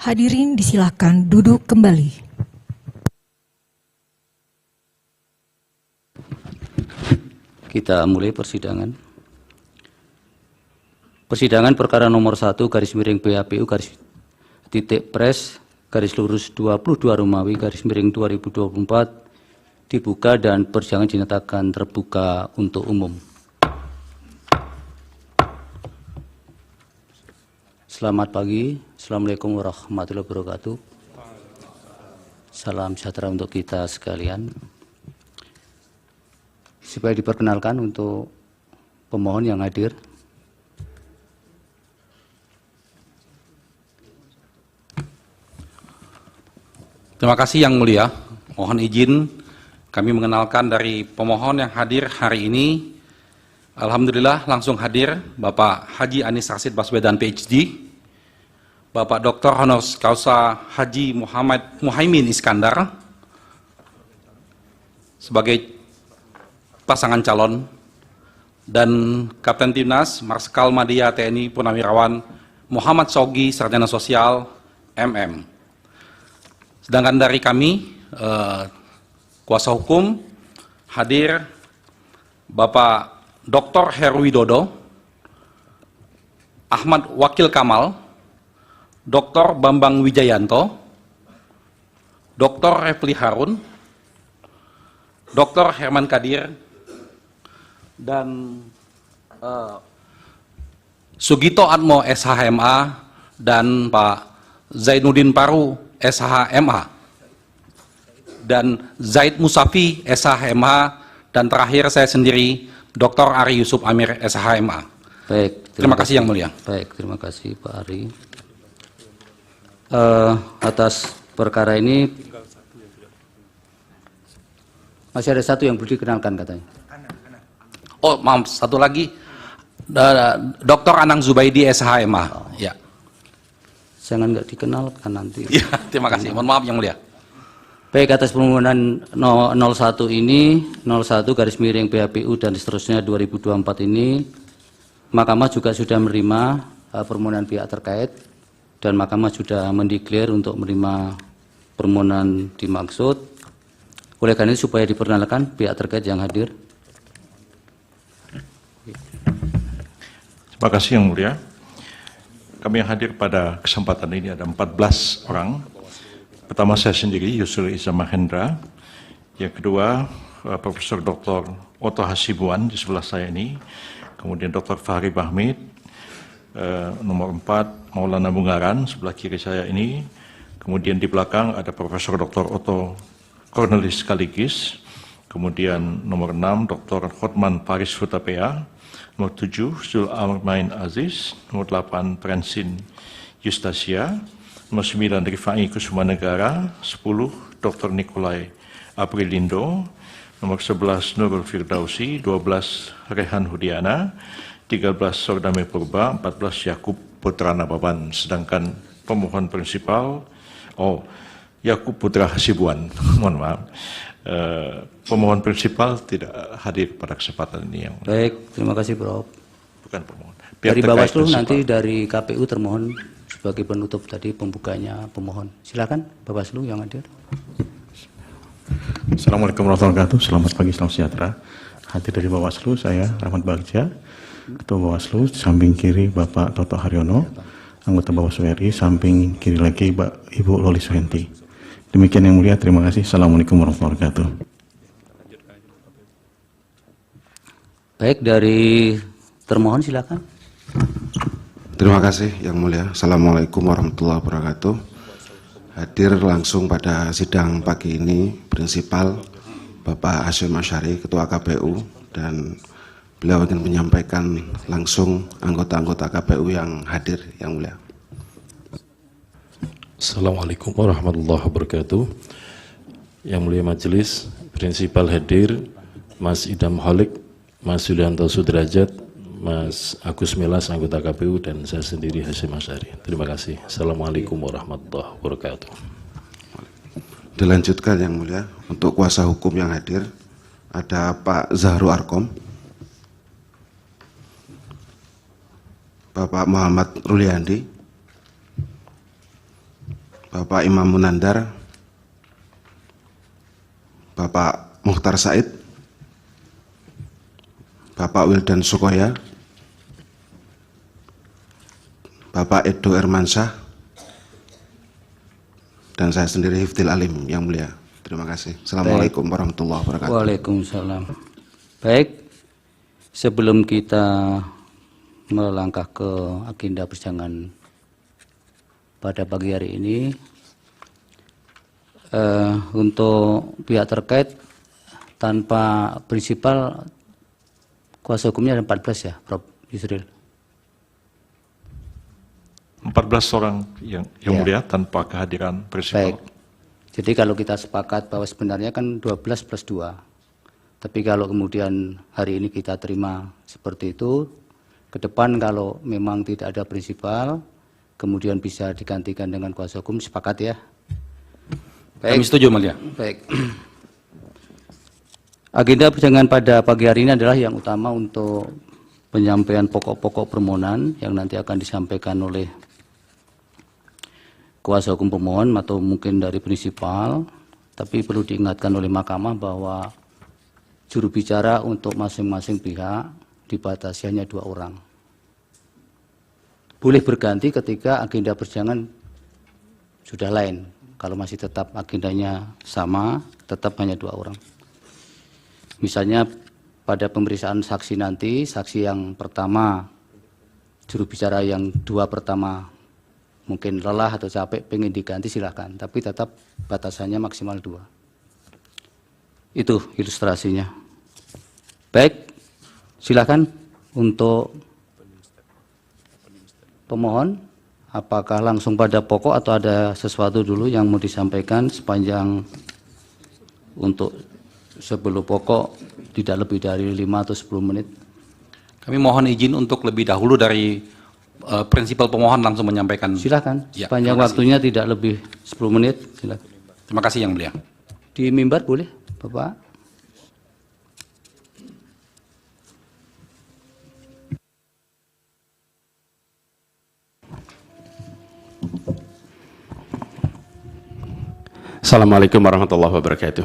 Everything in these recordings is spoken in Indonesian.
Hadirin disilakan duduk kembali. Kita mulai persidangan. Persidangan perkara nomor 1 garis miring PHPU garis titik pres garis lurus 22 Romawi garis miring 2024 dibuka dan persidangan dinyatakan terbuka untuk umum. Selamat pagi. Assalamualaikum warahmatullahi wabarakatuh. Salam sejahtera untuk kita sekalian. Supaya diperkenalkan untuk pemohon yang hadir. Terima kasih Yang Mulia. Mohon izin kami mengenalkan dari pemohon yang hadir hari ini. Alhamdulillah langsung hadir Bapak Haji Anies Rashid Baswedan PhD, Bapak Dr. Honoris Causa Haji Muhaimin Iskandar sebagai pasangan calon, dan Kapten Timnas Marskal Madya TNI Purnawirawan Muhammad Shogi Sarjana Sosial MM. Sedangkan dari kami kuasa hukum hadir Bapak Dr. Heru Widodo, Ahmad Wakil Kamal, Dr. Bambang Wijayanto, Dr. Refli Harun, Dr. Herman Kadir, dan Sugito Atmo SHMA, dan Pak Zainuddin Paru SHMA, dan Zaid Musafi SHMA, dan terakhir saya sendiri Dr. Ari Yusuf Amir SHMA. Baik, terima kasih Yang Mulia. Baik, terima kasih Pak Ari. Atas perkara ini masih ada satu yang belum dikenalkan katanya. Oh maaf, satu lagi Dr. Anang Zubaidi SHMA. Ya. Jangan nggak dikenalkan nanti. Ya, terima kasih. Mohon maaf Yang Mulia. Baik, atas permohonan 01 ini, 01 garis miring PHPU dan seterusnya 2024 ini, Mahkamah juga sudah menerima permohonan pihak terkait, dan Mahkamah sudah mendeklar untuk menerima permohonan dimaksud. Oleh karena itu supaya diperkenalkan pihak terkait yang hadir. Terima kasih Yang Mulia. Kami yang hadir pada kesempatan ini ada 14 orang. Pertama saya sendiri, Yusril Iza Mahendra. Yang kedua, Profesor Dr. Otto Hasibuan di sebelah saya ini. Kemudian Dr. Fahri Bahmid. Nomor 4, Maulana Bungaran, sebelah kiri saya ini. Kemudian di belakang ada Profesor Dr. Otto Cornelis Kaligis. Kemudian nomor 6, Dr. Hotman Paris Hutapea. Nomor 7, Zul Armain Aziz. Nomor 8, Prensin Yustasia. Nomor 9, Rifai Kusuma Negara. 10, Dr. Nikolai Aprilindo. Nomor 11, Nurul Firdausi. 12, Rehan Hudiana. 13, Sordame Purba. 14, Yakub Putra Nababan. Sedangkan pemohon prinsipal, Yakub Putra Hasibuan. Mohon maaf. Pemohon prinsipal tidak hadir pada kesempatan ini. Yang Baik, terima kasih Prof. Bukan pemohon. Dari Bawaslu nanti dari KPU termohon sebagai penutup tadi pembukanya pemohon. Silakan Bawaslu yang hadir. Assalamualaikum warahmatullahi wabarakatuh. Selamat pagi, salam sejahtera. Hadir dari Bawaslu, saya Rahmat Bagja, Ketua Bawaslu. Samping kiri Bapak Toto Haryono, anggota Bawaslu RI. Samping kiri lagi Ibu Loli Suhenti. Demikian Yang Mulia, terima kasih. Assalamualaikum warahmatullahi wabarakatuh. Baik, dari termohon silakan. Terima kasih Yang Mulia. Assalamualaikum warahmatullahi wabarakatuh. Hadir langsung pada sidang pagi ini prinsipal Bapak Hasyim Asyari, Ketua KPU, dan beliau ingin menyampaikan langsung anggota-anggota KPU yang hadir, Yang Mulia. Assalamualaikum warahmatullahi wabarakatuh. Yang Mulia Majelis, prinsipal hadir, Mas Idam Holik, Mas Yulianto Sudrajat, Mas Agus Melas, anggota KPU, dan saya sendiri Hasyim Asyari. Terima kasih. Assalamualaikum warahmatullahi wabarakatuh. Dilanjutkan Yang Mulia, untuk kuasa hukum yang hadir, ada Pak Zahru Arkom, Bapak Muhammad Ruliandi, Bapak Imam Munandar, Bapak Mukhtar Said, Bapak Wildan Sukoya, Bapak Edo Ermansyah, dan saya sendiri Hifdil Alim, Yang Mulia. Terima kasih. Assalamualaikum warahmatullahi wabarakatuh. Waalaikumsalam. Baik, sebelum kita melangkah ke agenda persidangan pada pagi hari ini, untuk pihak terkait tanpa prinsipal kuasa hukumnya ada 14 ya, Prof. Yusril? 14 orang yang mulia tanpa kehadiran prinsipal. Baik. Jadi kalau kita sepakat bahwa sebenarnya kan 12 plus 2. Tapi kalau kemudian hari ini kita terima seperti itu, ke depan kalau memang tidak ada prinsipal, kemudian bisa digantikan dengan kuasa hukum, sepakat ya? Baik. Kami setuju, Mulia. Baik. Agenda persidangan pada pagi hari ini adalah yang utama untuk penyampaian pokok-pokok permohonan yang nanti akan disampaikan oleh kuasa hukum pemohon atau mungkin dari prinsipal, tapi perlu diingatkan oleh mahkamah bahwa juru bicara untuk masing-masing pihak dibatasi hanya 2 orang. Boleh berganti ketika agenda persidangan sudah lain. Kalau masih tetap agendanya sama, tetap hanya 2 orang. Misalnya pada pemeriksaan saksi nanti, saksi yang pertama, juru bicara yang 2 pertama mungkin lelah atau capek, pengen diganti silahkan. Tapi tetap batasannya maksimal 2. Itu ilustrasinya. Baik, silahkan untuk pemohon. Apakah langsung pada pokok atau ada sesuatu dulu yang mau disampaikan sepanjang untuk sebelum pokok tidak lebih dari 5 atau 10 menit? Kami mohon izin untuk lebih dahulu dari prinsipal pemohon langsung menyampaikan. Silakan. Ya, Sepanjang terima kasih. waktunya tidak lebih 10 menit. Silakan. Terima kasih Yang Mulia. Di mimbar boleh, Bapak? Assalamualaikum warahmatullahi wabarakatuh.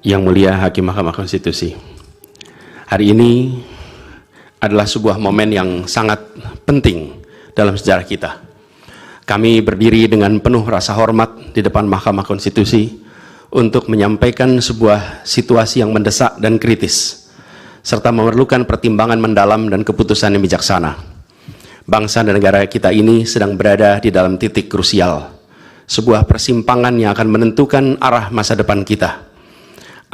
Yang Mulia Hakim Mahkamah Konstitusi, hari ini adalah sebuah momen yang sangat penting dalam sejarah kita. Kami berdiri dengan penuh rasa hormat di depan Mahkamah Konstitusi untuk menyampaikan sebuah situasi yang mendesak dan kritis, serta memerlukan pertimbangan mendalam dan keputusan yang bijaksana. Bangsa dan negara kita ini sedang berada di dalam titik krusial, sebuah persimpangan yang akan menentukan arah masa depan kita.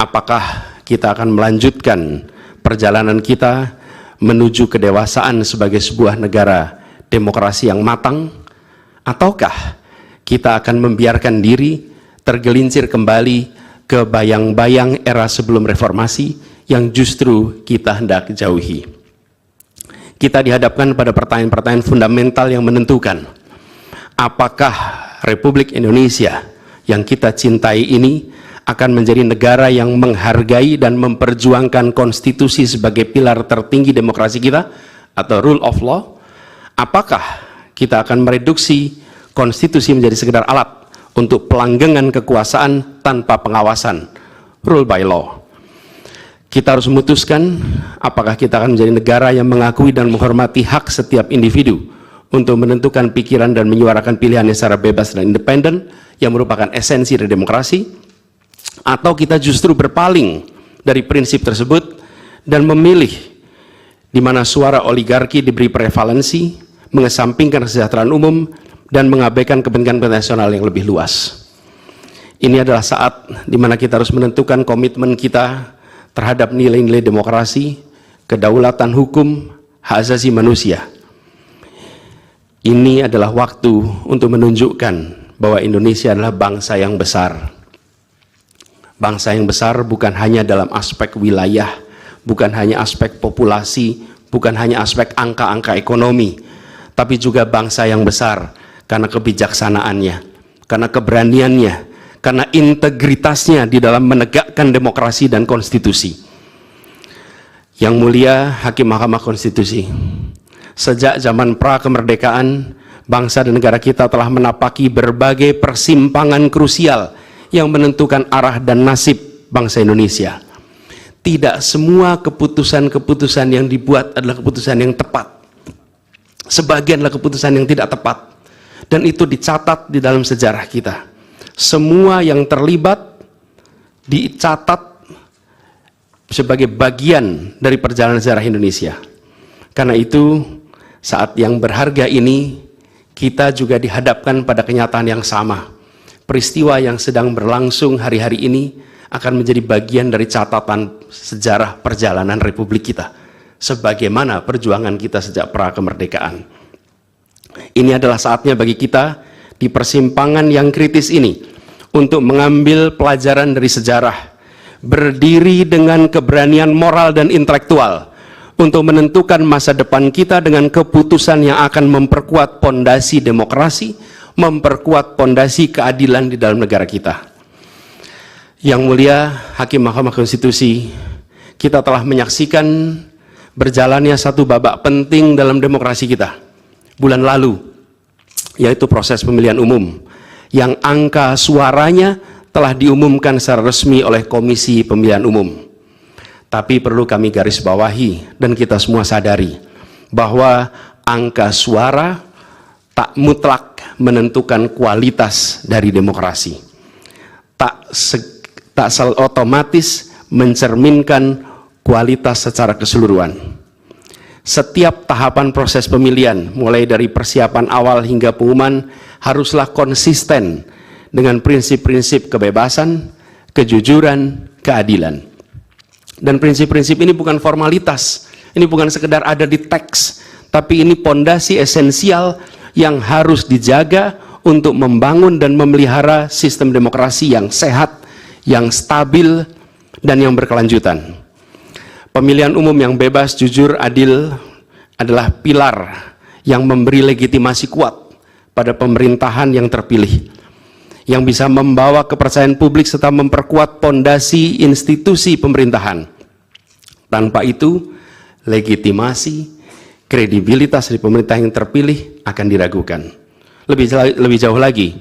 Apakah kita akan melanjutkan perjalanan kita menuju kedewasaan sebagai sebuah negara demokrasi yang matang, ataukah kita akan membiarkan diri tergelincir kembali ke bayang-bayang era sebelum reformasi yang justru kita hendak jauhi? Kita dihadapkan pada pertanyaan-pertanyaan fundamental yang menentukan apakah Republik Indonesia yang kita cintai ini akan menjadi negara yang menghargai dan memperjuangkan konstitusi sebagai pilar tertinggi demokrasi kita atau rule of law. Apakah kita akan mereduksi konstitusi menjadi sekedar alat untuk pelanggengan kekuasaan tanpa pengawasan, rule by law? Kita harus memutuskan apakah kita akan menjadi negara yang mengakui dan menghormati hak setiap individu untuk menentukan pikiran dan menyuarakan pilihannya secara bebas dan independen yang merupakan esensi dari demokrasi, atau kita justru berpaling dari prinsip tersebut dan memilih di mana suara oligarki diberi prevalensi, mengesampingkan kesejahteraan umum dan mengabaikan kepentingan nasional yang lebih luas. Ini adalah saat di mana kita harus menentukan komitmen kita terhadap nilai-nilai demokrasi, kedaulatan hukum, hak asasi manusia. Ini adalah waktu untuk menunjukkan bahwa Indonesia adalah bangsa yang besar. Bangsa yang besar bukan hanya dalam aspek wilayah, bukan hanya aspek populasi, bukan hanya aspek angka-angka ekonomi, tapi juga bangsa yang besar karena kebijaksanaannya, karena keberaniannya, karena integritasnya di dalam menegakkan demokrasi dan konstitusi. Yang Mulia Hakim Mahkamah Konstitusi, sejak zaman pra-kemerdekaan, bangsa dan negara kita telah menapaki berbagai persimpangan krusial yang menentukan arah dan nasib bangsa Indonesia. Tidak semua keputusan-keputusan yang dibuat adalah keputusan yang tepat. Sebagian adalah keputusan yang tidak tepat. Dan itu dicatat di dalam sejarah kita. Semua yang terlibat dicatat sebagai bagian dari perjalanan sejarah Indonesia. Karena itu, saat yang berharga ini, kita juga dihadapkan pada kenyataan yang sama. Peristiwa yang sedang berlangsung hari-hari ini akan menjadi bagian dari catatan sejarah perjalanan Republik kita, sebagaimana perjuangan kita sejak pra-kemerdekaan. Ini adalah saatnya bagi kita di persimpangan yang kritis ini untuk mengambil pelajaran dari sejarah, berdiri dengan keberanian moral dan intelektual untuk menentukan masa depan kita dengan keputusan yang akan memperkuat pondasi demokrasi, memperkuat pondasi keadilan di dalam negara kita. Yang mulia Hakim Mahkamah Konstitusi, kita telah menyaksikan berjalannya satu babak penting dalam demokrasi kita bulan lalu, yaitu proses pemilihan umum yang angka suaranya telah diumumkan secara resmi oleh Komisi Pemilihan Umum. Tapi perlu kami garis bawahi dan kita semua sadari bahwa angka suara tak mutlak menentukan kualitas dari demokrasi. Tak otomatis mencerminkan kualitas secara keseluruhan. Setiap tahapan proses pemilihan, mulai dari persiapan awal hingga pengumuman, haruslah konsisten dengan prinsip-prinsip kebebasan, kejujuran, keadilan. Dan prinsip-prinsip ini bukan formalitas, ini bukan sekedar ada di teks, tapi ini pondasi esensial yang harus dijaga untuk membangun dan memelihara sistem demokrasi yang sehat, yang stabil, dan yang berkelanjutan. Pemilihan umum yang bebas, jujur, adil adalah pilar yang memberi legitimasi kuat pada pemerintahan yang terpilih, yang bisa membawa kepercayaan publik serta memperkuat pondasi institusi pemerintahan. Tanpa itu, legitimasi, kredibilitas dari pemerintah yang terpilih akan diragukan. Lebih jauh lagi,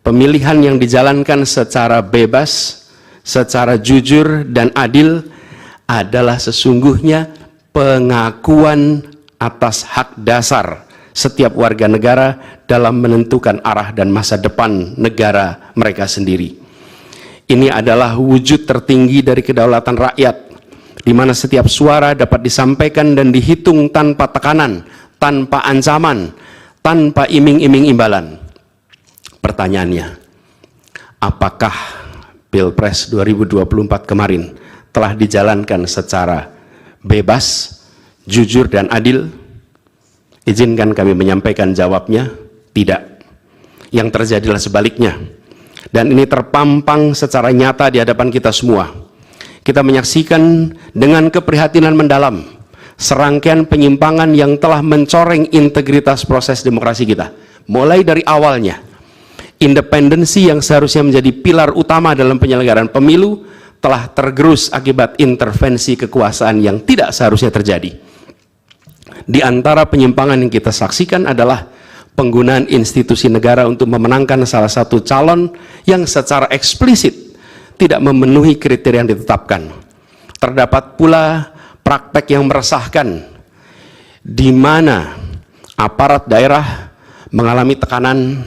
pemilihan yang dijalankan secara bebas, secara jujur dan adil adalah sesungguhnya pengakuan atas hak dasar setiap warga negara dalam menentukan arah dan masa depan negara mereka sendiri. Ini adalah wujud tertinggi dari kedaulatan rakyat, di mana setiap suara dapat disampaikan dan dihitung tanpa tekanan, tanpa ancaman, tanpa iming-iming imbalan. Pertanyaannya, apakah Pilpres 2024 kemarin telah dijalankan secara bebas, jujur, dan adil? Izinkan kami menyampaikan jawabnya, tidak. Yang terjadilah sebaliknya. Dan ini terpampang secara nyata di hadapan kita semua. Kita menyaksikan dengan keprihatinan mendalam serangkaian penyimpangan yang telah mencoreng integritas proses demokrasi kita. Mulai dari awalnya, independensi yang seharusnya menjadi pilar utama dalam penyelenggaraan pemilu telah tergerus akibat intervensi kekuasaan yang tidak seharusnya terjadi. Di antara penyimpangan yang kita saksikan adalah penggunaan institusi negara untuk memenangkan salah satu calon yang secara eksplisit tidak memenuhi kriteria yang ditetapkan. Terdapat pula praktek yang meresahkan, di mana aparat daerah mengalami tekanan,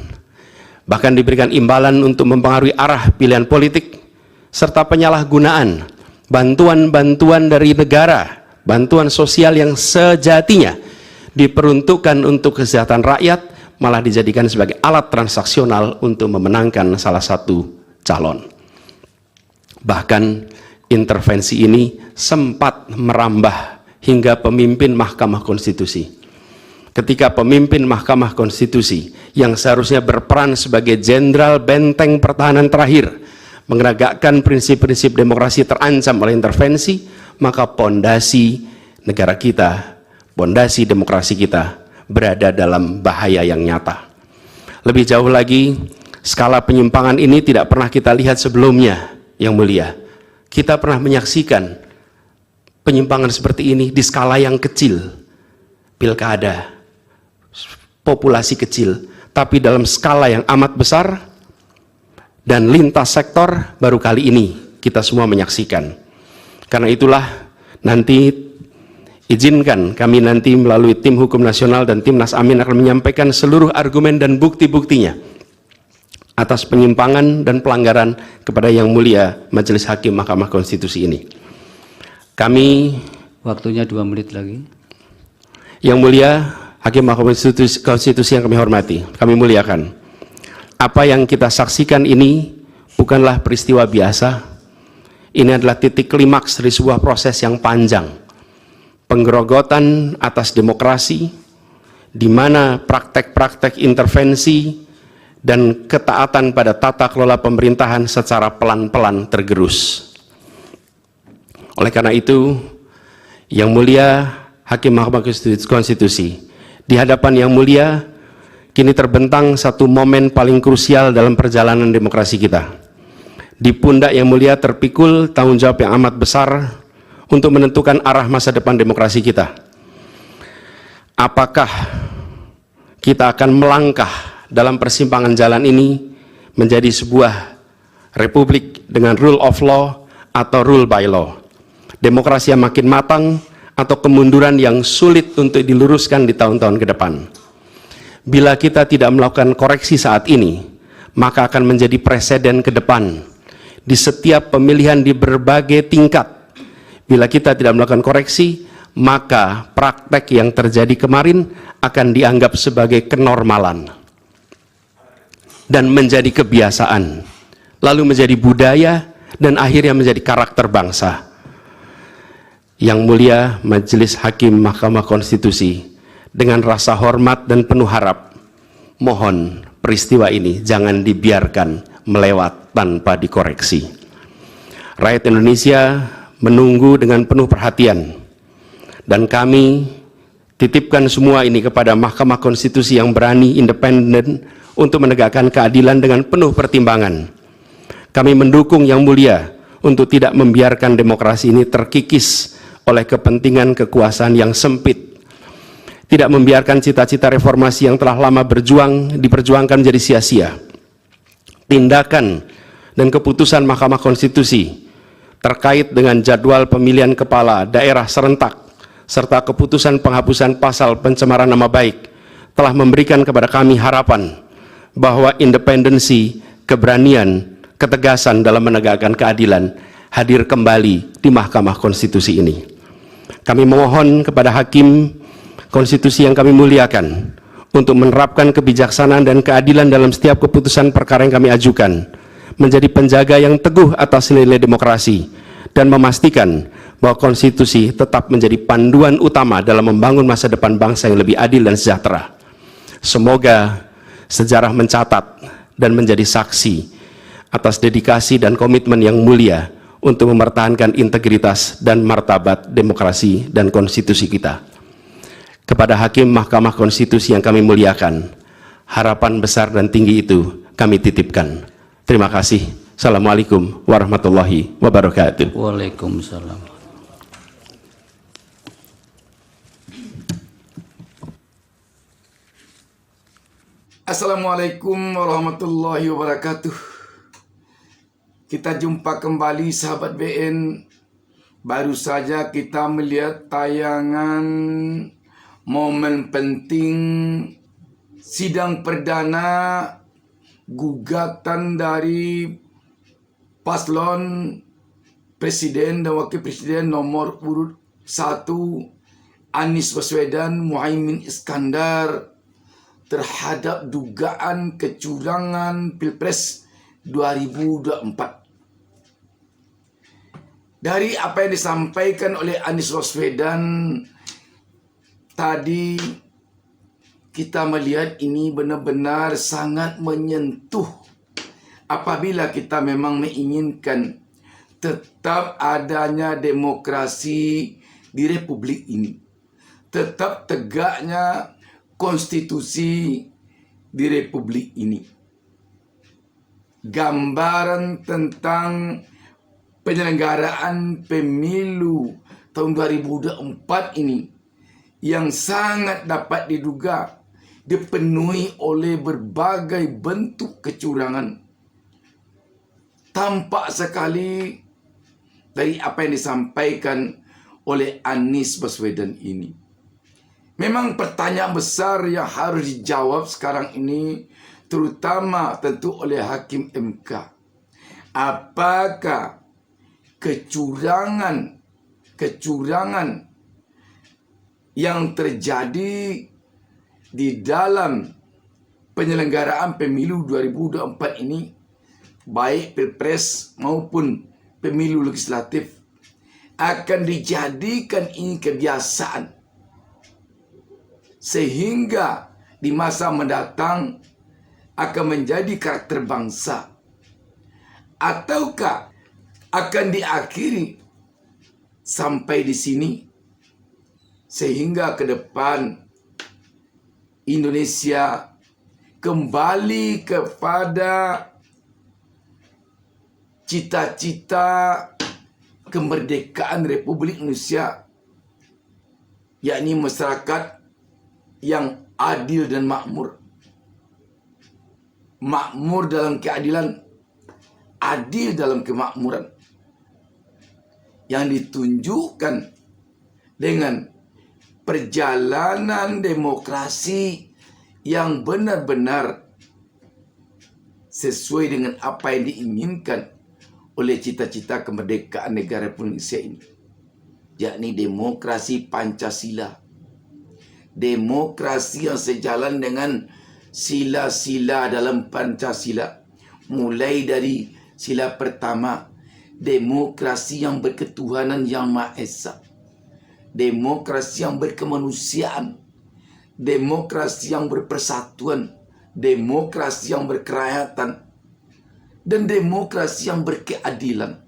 bahkan diberikan imbalan untuk mempengaruhi arah pilihan politik, serta penyalahgunaan bantuan-bantuan dari negara, bantuan sosial yang sejatinya diperuntukkan untuk kesejahteraan rakyat, malah dijadikan sebagai alat transaksional untuk memenangkan salah satu calon. Bahkan intervensi ini sempat merambah hingga pemimpin Mahkamah Konstitusi. Ketika pemimpin Mahkamah Konstitusi yang seharusnya berperan sebagai jenderal benteng pertahanan terakhir menegakkan prinsip-prinsip demokrasi terancam oleh intervensi, maka pondasi negara kita, pondasi demokrasi kita berada dalam bahaya yang nyata. Lebih jauh lagi, skala penyimpangan ini tidak pernah kita lihat sebelumnya, yang mulia. Kita pernah menyaksikan penyimpangan seperti ini di skala yang kecil, pilkada, populasi kecil, tapi dalam skala yang amat besar dan lintas sektor baru kali ini kita semua menyaksikan. Karena itulah nanti izinkan kami nanti melalui tim hukum nasional dan Timnas Amin akan menyampaikan seluruh argumen dan bukti-buktinya atas penyimpangan dan pelanggaran kepada Yang Mulia Majelis Hakim Mahkamah Konstitusi ini. Kami, Waktunya 2 menit lagi. Yang Mulia Hakim Mahkamah Konstitusi yang kami hormati, kami muliakan. Apa yang kita saksikan ini bukanlah peristiwa biasa. Ini adalah titik klimaks dari sebuah proses yang panjang. Penggerogotan atas demokrasi, di mana praktek-praktek intervensi dan ketaatan pada tata kelola pemerintahan secara pelan-pelan tergerus. Oleh karena itu, Yang Mulia Hakim Mahkamah Konstitusi, di hadapan Yang Mulia, kini terbentang satu momen paling krusial dalam perjalanan demokrasi kita. Di pundak Yang Mulia terpikul tanggung jawab yang amat besar untuk menentukan arah masa depan demokrasi kita. Apakah kita akan melangkah dalam persimpangan jalan ini menjadi sebuah republik dengan rule of law atau rule by law? Demokrasi yang makin matang atau kemunduran yang sulit untuk diluruskan di tahun-tahun ke depan? Bila kita tidak melakukan koreksi saat ini, maka akan menjadi presiden ke depan di setiap pemilihan di berbagai tingkat. Bila kita tidak melakukan koreksi, maka praktek yang terjadi kemarin akan dianggap sebagai kenormalan dan menjadi kebiasaan, lalu menjadi budaya, dan akhirnya menjadi karakter bangsa. Yang Mulia Majelis Hakim Mahkamah Konstitusi, dengan rasa hormat dan penuh harap, mohon peristiwa ini jangan dibiarkan melewat tanpa dikoreksi. Rakyat Indonesia menunggu dengan penuh perhatian, dan kami titipkan semua ini kepada Mahkamah Konstitusi yang berani, independen, untuk menegakkan keadilan dengan penuh pertimbangan. Kami mendukung Yang Mulia untuk tidak membiarkan demokrasi ini terkikis oleh kepentingan kekuasaan yang sempit, tidak membiarkan cita-cita reformasi yang telah lama diperjuangkan menjadi sia-sia. Tindakan dan keputusan Mahkamah Konstitusi terkait dengan jadwal pemilihan kepala daerah serentak serta keputusan penghapusan pasal pencemaran nama baik telah memberikan kepada kami harapan bahwa independensi, keberanian, ketegasan dalam menegakkan keadilan hadir kembali di Mahkamah Konstitusi ini. Kami memohon kepada Hakim Konstitusi yang kami muliakan untuk menerapkan kebijaksanaan dan keadilan dalam setiap keputusan perkara yang kami ajukan, menjadi penjaga yang teguh atas nilai demokrasi, dan memastikan bahwa konstitusi tetap menjadi panduan utama dalam membangun masa depan bangsa yang lebih adil dan sejahtera. Semoga sejarah mencatat dan menjadi saksi atas dedikasi dan komitmen yang mulia untuk mempertahankan integritas dan martabat demokrasi dan konstitusi kita. Kepada Hakim Mahkamah Konstitusi yang kami muliakan, harapan besar dan tinggi itu kami titipkan. Terima kasih. Assalamualaikum warahmatullahi wabarakatuh. Waalaikumsalam. Assalamualaikum warahmatullahi wabarakatuh. Kita jumpa kembali sahabat BN. Baru saja kita melihat tayangan momen penting sidang perdana gugatan dari paslon presiden dan wakil presiden nomor urut 1 Anies Baswedan Muhaimin Iskandar terhadap dugaan kecurangan Pilpres 2024. Dari apa yang disampaikan oleh Anies Baswedan tadi, kita melihat ini benar-benar sangat menyentuh apabila kita memang menginginkan tetap adanya demokrasi di Republik ini, tetap tegaknya konstitusi di Republik ini. Gambaran tentang penyelenggaraan pemilu tahun 2024 ini yang sangat dapat diduga dipenuhi oleh berbagai bentuk kecurangan. Tampak sekali dari apa yang disampaikan oleh Anies Baswedan ini. Memang pertanyaan besar yang harus dijawab sekarang ini, terutama tentu oleh Hakim MK. Apakah kecurangan yang terjadi di dalam penyelenggaraan pemilu 2024 ini, baik pilpres maupun pemilu legislatif, akan dijadikan ini kebiasaan sehingga di masa mendatang akan menjadi karakter bangsa, ataukah akan diakhiri sampai di sini sehingga ke depan Indonesia kembali kepada cita-cita kemerdekaan Republik Indonesia, yakni masyarakat yang adil dan makmur. Makmur dalam keadilan, adil dalam kemakmuran, yang ditunjukkan dengan perjalanan demokrasi yang benar-benar sesuai dengan apa yang diinginkan oleh cita-cita kemerdekaan negara Republik Indonesia ini, yakni demokrasi Pancasila. Demokrasi yang sejalan dengan sila-sila dalam Pancasila, mulai dari sila pertama, demokrasi yang berketuhanan yang Maha Esa, demokrasi yang berkemanusiaan, demokrasi yang berpersatuan, demokrasi yang berkerakyatan, dan demokrasi yang berkeadilan.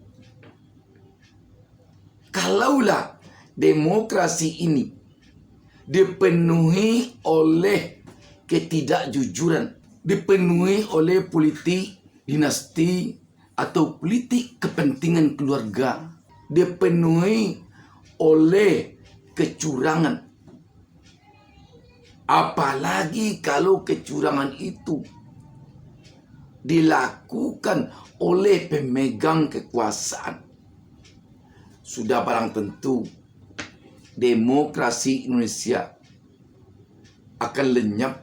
Kalaulah demokrasi ini dipenuhi oleh ketidakjujuran, dipenuhi oleh politik dinasti atau politik kepentingan keluarga, dipenuhi oleh kecurangan, apalagi kalau kecurangan itu dilakukan oleh pemegang kekuasaan, sudah barang tentu demokrasi Indonesia akan lenyap.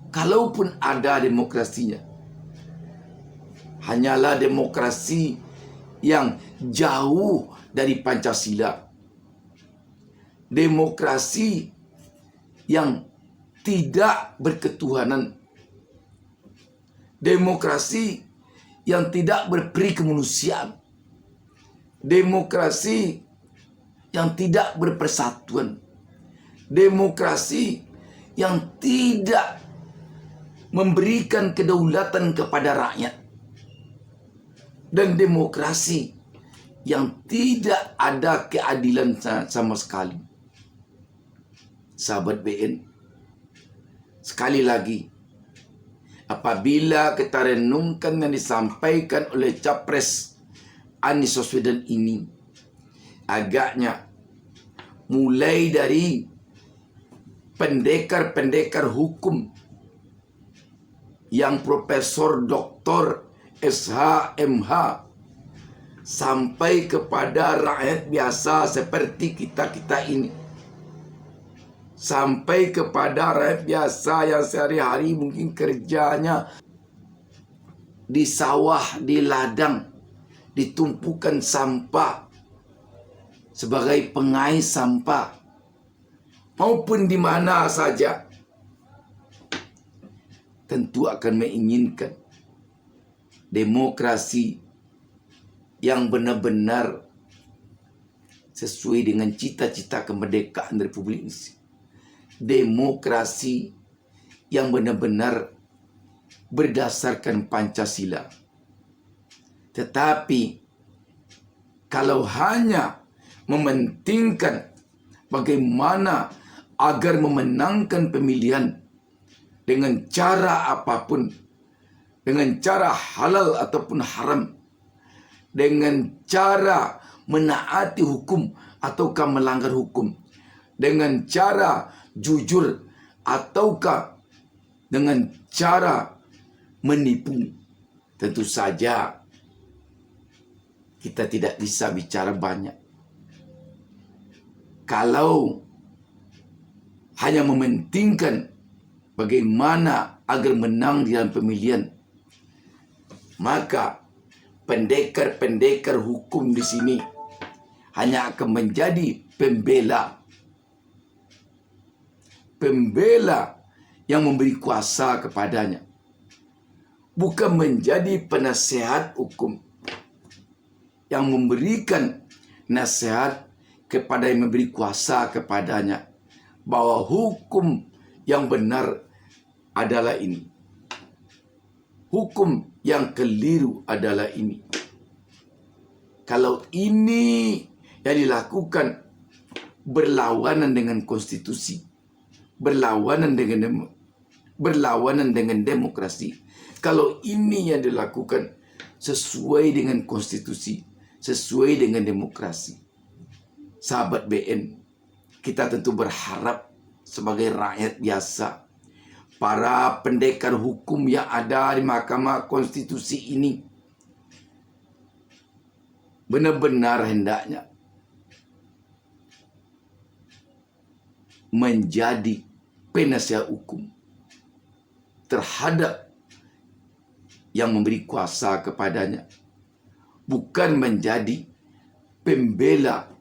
Kalaupun ada demokrasinya, hanyalah demokrasi yang jauh dari Pancasila, demokrasi yang tidak berketuhanan, demokrasi yang tidak berperi kemanusiaan, demokrasi yang tidak berpersatuan, demokrasi yang tidak memberikan kedaulatan kepada rakyat, dan demokrasi yang tidak ada keadilan sama sekali. Sahabat BN, sekali lagi, apabila kita renungkan yang disampaikan oleh Capres Anies Baswedan ini, agaknya mulai dari pendekar-pendekar hukum yang Profesor Dr. SH.MH sampai kepada rakyat biasa seperti kita-kita ini, sampai kepada rakyat biasa yang sehari-hari mungkin kerjanya di sawah, di ladang, ditumpukan sampah sebagai pengais sampah, maupun di mana saja, tentu akan menginginkan demokrasi yang benar-benar sesuai dengan cita-cita kemerdekaan Republik Indonesia. Demokrasi yang benar-benar berdasarkan Pancasila. Tetapi kalau hanya mementingkan bagaimana agar memenangkan pemilihan dengan cara apapun, dengan cara halal ataupun haram, dengan cara menaati hukum ataukah melanggar hukum, dengan cara jujur ataukah dengan cara menipu? Tentu saja kita tidak bisa bicara banyak. Kalau hanya mementingkan bagaimana agar menang di dalam pemilihan, maka pendekar-pendekar hukum di sini hanya akan menjadi pembela yang memberi kuasa kepadanya, bukan menjadi penasehat hukum yang memberikan nasihat kepada yang memberi kuasa kepadanya, bahwa hukum yang benar adalah ini, hukum yang keliru adalah ini. Kalau ini yang dilakukan berlawanan dengan konstitusi, berlawanan dengan demokrasi, kalau ini yang dilakukan sesuai dengan konstitusi, sesuai dengan demokrasi, sahabat BN, kita tentu berharap sebagai rakyat biasa, para pendekar hukum yang ada di Mahkamah Konstitusi ini benar-benar hendaknya menjadi penasihat hukum terhadap yang memberi kuasa kepadanya, bukan menjadi pembela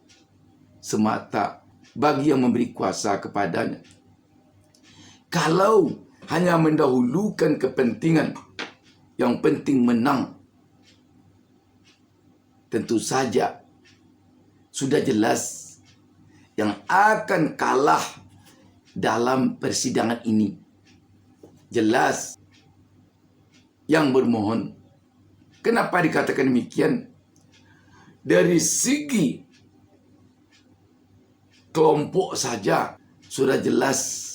semata bagi yang memberi kuasa kepadanya. Kalau hanya mendahulukan kepentingan yang penting menang, tentu saja sudah jelas yang akan kalah dalam persidangan ini. Jelas yang bermohon. Kenapa dikatakan demikian? Dari segi kelompok saja sudah jelas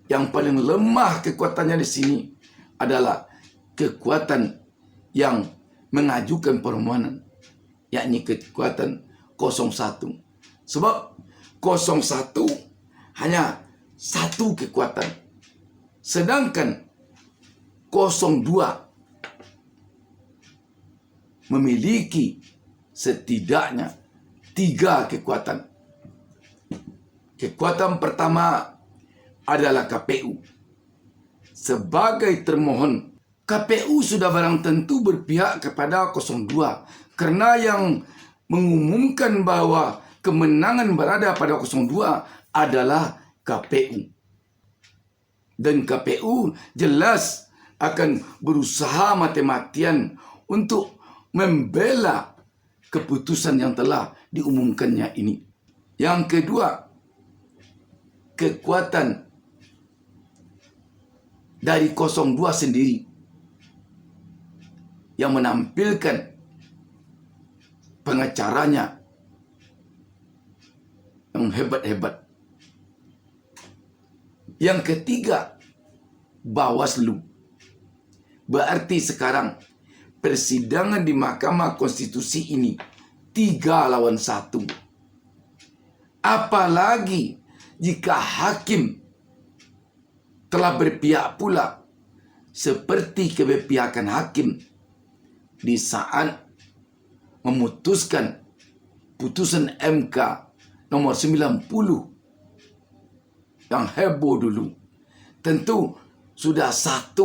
yang paling lemah kekuatannya di sini adalah kekuatan yang mengajukan permohonan, yakni kekuatan 01. Sebab 01 hanya satu kekuatan, sedangkan 02 memiliki setidaknya 3 kekuatan. Kekuatan pertama adalah KPU. Sebagai termohon, KPU sudah barang tentu berpihak kepada 02 karena yang mengumumkan bahwa kemenangan berada pada 02 adalah KPU. Dan KPU jelas akan berusaha mati-matian untuk membela keputusan yang telah diumumkannya ini. Yang kedua, kekuatan dari 02 sendiri yang menampilkan pengacaranya yang hebat-hebat. Yang ketiga, Bawaslu. Berarti sekarang persidangan di Mahkamah Konstitusi ini 3 lawan 1. Apalagi jika hakim telah berpihak pula seperti keberpihakan hakim di saat memutuskan putusan MK nomor 90 yang heboh dulu. Tentu sudah 1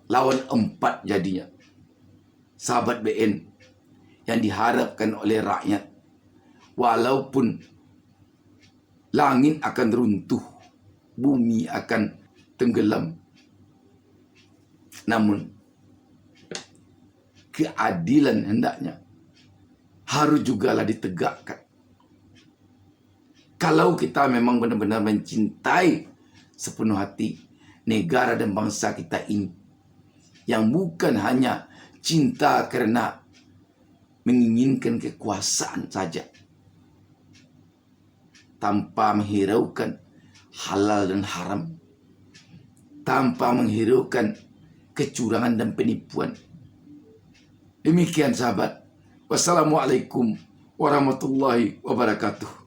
lawan 4 jadinya. Sahabat BN yang diharapkan oleh rakyat, walaupun langit akan runtuh, bumi akan tenggelam, namun keadilan hendaknya harus jugalah ditegakkan. Kalau kita memang benar-benar mencintai sepenuh hati negara dan bangsa kita ini, yang bukan hanya cinta karena menginginkan kekuasaan saja, tanpa menghiraukan halal dan haram, tanpa menghiraukan kecurangan dan penipuan. Demikian sahabat. Wassalamualaikum warahmatullahi wabarakatuh.